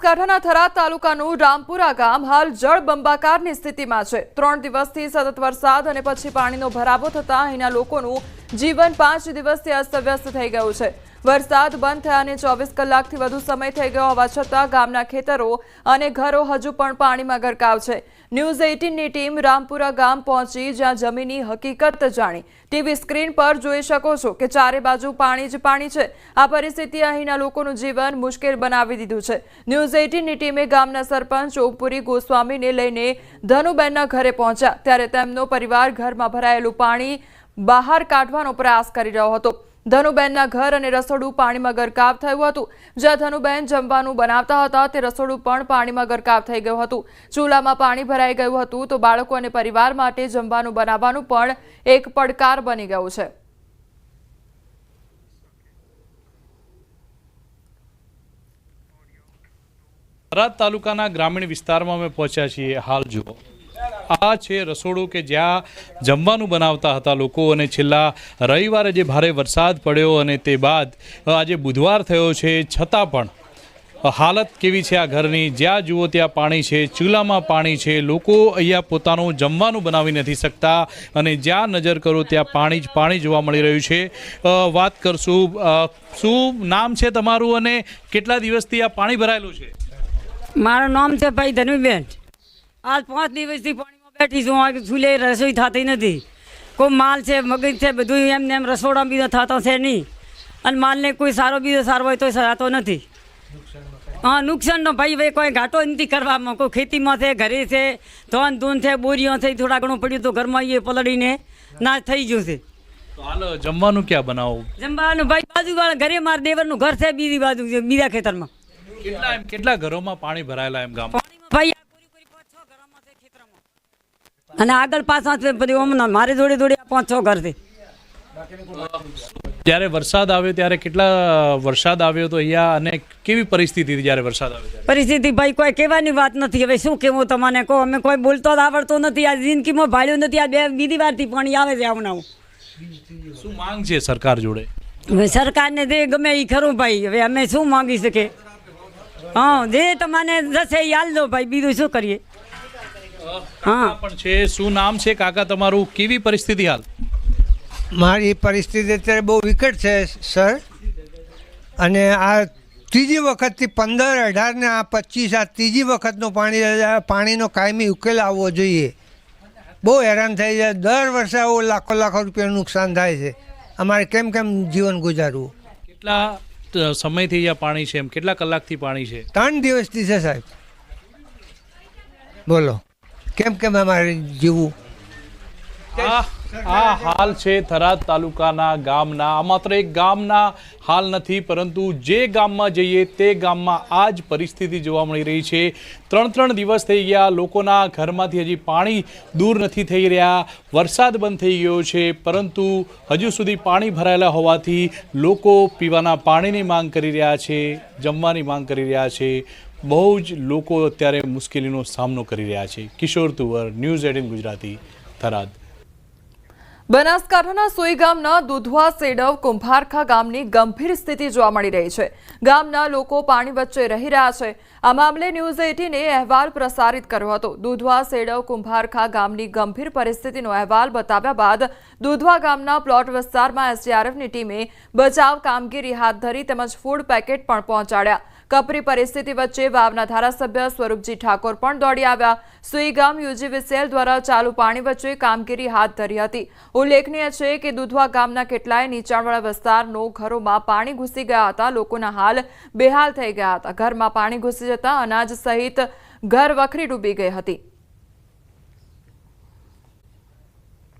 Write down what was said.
કાંઠાના થરાદ તાલુકાનું રામપુરા ગામ હાલ જળબંબાકારની સ્થિતિમાં છે। 3 દિવસથી સતત વરસાદ અને પછી પાણીનો ભરાવો થતા અહીંના લોકોનું જીવન 5 દિવસથી અસ્તવ્યસ્ત થઈ ગયું છે। વરસાદ બંધ થયાને 24 કલાકથી વધુ સમય થઈ ગયો હોવા છતાં ગામના ખેતરો અને ઘરો હજુ પણ પાણીમાં ગરકાવ છે। ન્યૂઝ 18ની ટીમ રામપુરા ગામ પહોંચી જ્યાં જમીનની હકીકત જાણી। ટીવી સ્ક્રીન પર જોઈ શકો છો કે ચારે બાજુ પાણી જ પાણી છે। આ પરિસ્થિતિ અહીંના લોકોનું જીવન મુશ્કેલ બનાવી દીધું છે। ન્યૂઝ 18ની ટીમે ગામના સરપંચ ઓમપુરી ગોસ્વામીને લઈને ધનુબેનના ઘરે પહોંચ્યા ત્યારે તેમનો પરિવાર ઘરમાં ભરાયેલું પાણી બહાર કાઢવાનો પ્રયાસ કરી રહ્યો હતો। ધનુબેનના ઘર અને રસોડું પાણીમાં ગરકાવ થયું હતું। જ્યાં ધનુબેન જમવાનું બનાવતા હતા તે રસોડું પણ પાણીમાં ગરકાવ થઈ ગયું હતું। ચૂલામાં પાણી ભરાઈ ગયું હતું તો બાળકો અને પરિવાર માટે જમવાનું બનાવવાનું પણ એક પડકાર બની ગયું છે। થરાદ તાલુકાના ગ્રામીણ વિસ્તારમાં અમે પહોંચ્યા છીએ। હાલ જુઓ, આ છે રસોડું કે જ્યાં જમવાનું બનાવતા હતા લોકો અને છેલ્લા રવિવારે જે ભારે વરસાદ પડ્યો અને તે બાદ આજે બુધવાર થયો છે છતાં પણ હાલત કેવી છે આ ઘરની? જ્યાં જુઓ ત્યાં પાણી છે, ચૂલામાં પાણી છે, લોકો અહીંયા પોતાનું જમવાનું બનાવી નથી શકતા અને જ્યાં નજર કરો ત્યાં પાણી જ પાણી જોવા મળી રહ્યું છે। વાત કરશું, શું નામ છે તમારું અને કેટલા દિવસથી આ પાણી ભરાયેલું છે? મારું નામ છે ભાઈ ધનુબેન। આજ 5 દિવસથી પાણીમાં બેઠી છું। ચૂલે રસોઈ થતી નથી। કોઈ માલ છે, મગજ છે, બધું એમને એમ રસોડા બીજો થતો છે નહીં અને માલને કોઈ સારો બીજો સારો હોય તો થતો નથી। હા, નુકસાનનો ભાઈ કોઈ ઘાટો નથી કરવામાં। કોઈ ખેતીમાં છે, ઘરે છે, ધોન ધૂન છે, બોરીઓ છે, થોડા ઘણું પડ્યું તો ઘરમાં એ પલળીને ના થઈ ગયું છે। હાલ જમવાનું ક્યાં બનાવું? જમવાનું ભાઈ બાજુવાળા ઘરે મારા દેવરનું ઘર છે, બીજી બાજુ છે, બીજા ખેતરમાં। કેટલા ઘરોમાં પાણી ભરાયેલા એમ ગામ? ભાઈ અને આગળ પાછા મારી જોડે 5-6 ઘર છે। જ્યારે વરસાદ આવ્યો ત્યારે કેટલા વરસાદ આવ્યો તો અહીંયા અને કેવી પરિસ્થિતિ હતી જ્યારે વરસાદ આવ્યો? પરિસ્થિતિ ભાઈ કોઈ કહેવાની વાત નથી। હવે શું કહેવું તમને કહો? અમે કોઈ બોલતો આવડતો નથી। આ જિંદગીમાં ભાળ્યું નથી। આ બીજી વારથી પાણી આવે છે આવું। શું માંગ છે સરકાર જોડે? હવે સરકારને જે ગમે એ ખરું ભાઈ। હવે અમે શું માંગી શકીએ? હા, જે તમને જશે એ હાલ દો ભાઈ, બીજું શું કરીએ? હા પણ છે। શું નામ છે કાકા તમારું? કેવી પરિસ્થિતિ હાલ? મારી પરિસ્થિતિ અત્યારે બહુ વિકટ છે સર। અને આ ત્રીજી વખતથી 15, 18 ને આ 25 આ ત્રીજી વખતનો પાણીનો કાયમી ઉકેલ આવવો જોઈએ। બહુ હેરાન થઈ જાય। દર વર્ષે આવું લાખો રૂપિયાનું નુકસાન થાય છે। અમારે કેમ જીવન ગુજારવું? કેટલા સમયથી અહીંયા પાણી છે એમ? કેટલા કલાકથી પાણી છે? 3 દિવસથી છે સાહેબ। બોલો કેમ અમારે જીવવું? આ હાલ છે થરાદ તાલુકાના ગામના। આ માત્ર એક ગામના હાલ નથી પરંતુ જે ગામમાં જઈએ તે ગામમાં આ જ પરિસ્થિતિ જોવા મળી રહી છે। 3 દિવસ થઈ ગયા, લોકોના ઘરમાંથી હજી પાણી દૂર નથી થઈ રહ્યા। વરસાદ બંધ થઈ ગયો છે પરંતુ હજુ સુધી પાણી ભરાયેલા હોવાથી લોકો પીવાના પાણીની માંગ કરી રહ્યા છે, જમવાની માંગ કરી રહ્યા છે। બહુ જ લોકો અત્યારે મુશ્કેલીનો સામનો કરી રહ્યા છે। કિશોર તુવર, ન્યૂઝ 18 ગુજરાતી, થરાદ। બનાસકાંઠાના સોઈ ગામના દુધવા સેડવ કુંભારખા ગામની ગંભીર સ્થિતિ જોવા મળી રહી છે। ગામના લોકો પાણી વચ્ચે રહી રહ્યા છે। આ મામલે ન્યૂઝ 18એ અહેવાલ પ્રસારિત કર્યો હતો। દુધવા સેડવ કુંભારખા ગામની ગંભીર પરિસ્થિતિનો અહેવાલ બતાવ્યા બાદ દુધવા ગામના પ્લોટ વિસ્તારમાં એસડીઆરએફની ટીમે બચાવ કામગીરી હાથ ધરી તેમજ ફૂડ પેકેટ પણ પહોંચાડ્યા। કપરી પરિસ્થિતિ વચ્ચે વાવના ધારાસભ્ય સ્વરૂપજી ઠાકોર પણ દોડી આવ્યા। સુઈ ગામ યુજીવીસીએલ દ્વારા ચાલુ પાણી વચ્ચે કામગીરી હાથ ધરી હતી। ઉલ્લેખનીય છે કે દુધવા ગામના કેટલાય નીચાણવાળા વિસ્તારનો ઘરોમાં પાણી ઘૂસી ગયા હતા। લોકોના હાલ બેહાલ થઈ ગયા હતા। ઘરમાં પાણી ઘૂસી જતા અનાજ સહિત ઘર વખરી ડૂબી ગઈ હતી।